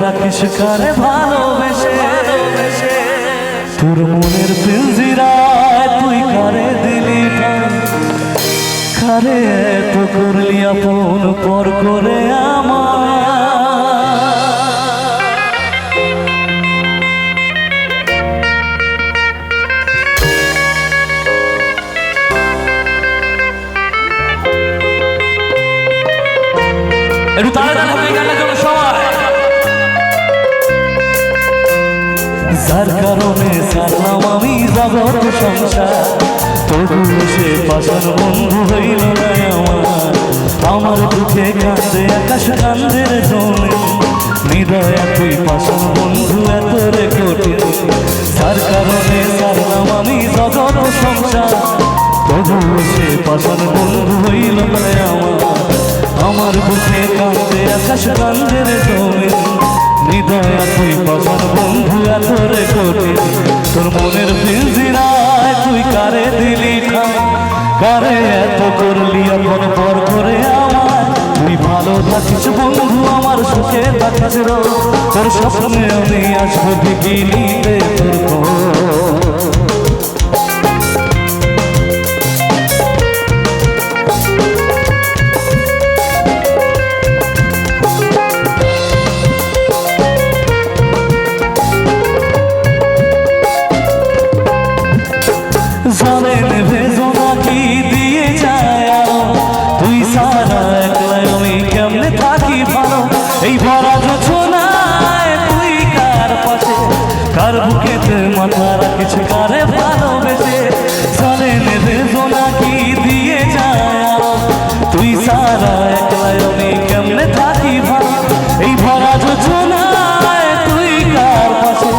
রাখিস কারে ভালোবেসে, তোর মনের পিঞ্জিরায় তুই কারে দিলি ঠাঁই, কারে এত করলি আপন পর করে আমার। একটু তাড়াতাড়ি হয়ে গেল জন্য সবাই। যার কারণে ছাড়লাম আমি জগৎ সংসার, তবু সে পাশার বন্ধু হইল না আমার। আমার দুঃখে কাঁদে আকাশ কান্দের জন্য, হৃদয় তুই পাশার বন্ধু এত রে কঠিন। যার কারণে ছাড়লাম আমি জগৎ সংসার, তবু সে পাশার বন্ধু হইল না আমার। আমার বুকে কাঁদে আকাশ কান্দের জমি, হৃদয় তুই পাশার বন্ধু এত রে কঠিন। তোর মনের পিঞ্জিরায় তুই কারে দিলি ঠাঁই, কারে এত করলি আপন পর করে আমার। তুই ভালো থাকিস বন্ধু আমার সুখে থাকিস, তোর স্বপ্নে আমি আসবো ঠিকই নিতে তোর খোঁজ। জলে নেভে জোনাকি দিয়ে যায় আলো, তুই সারা একলা আমি কেমনে থাকি ভালো। এই ভরা যোছনায় তুই কার পাশে, কার বুকেতে মাথা রাখিস কারে ভালোবেসে। জলে নেভে জোনাকি দিয়ে যায় আলো, তুই সারা একলা আমি কেমনে থাকি ভালো। এই ভরা যোছনায় তুই কার পাশে,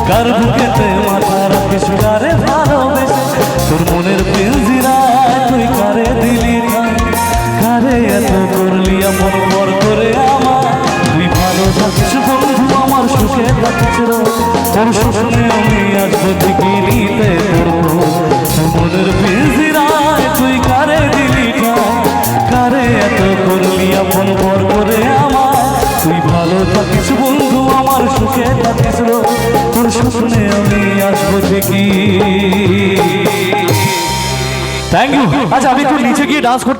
কার বুকেতে মাথা রাখিস কারে ভালোবেসে। তোর মনের পিঞ্জিরায় তুই কারে দিলি ঠাঁই, কারে এত করলি আপন পর করে আমার। তুই ভালো থাকিস বন্ধু আমার সুখে থাকিস, তোর স্বপ্নে আমি আসবো ঠিকই নিতে তোর খোঁজ। তোর মনের পিঞ্জিরায় তুই কারে দিলি ঠাঁই, কারে এত করলি আপন পর করে আমার। তুই ভালো থাকিস বন্ধু আমার সুখে থাকিস, তোর স্বপ্নে আমি আসবো ঠিকই। Thank you. আচ্ছা আমি একটু নিচে গিয়ে ডান্স করতে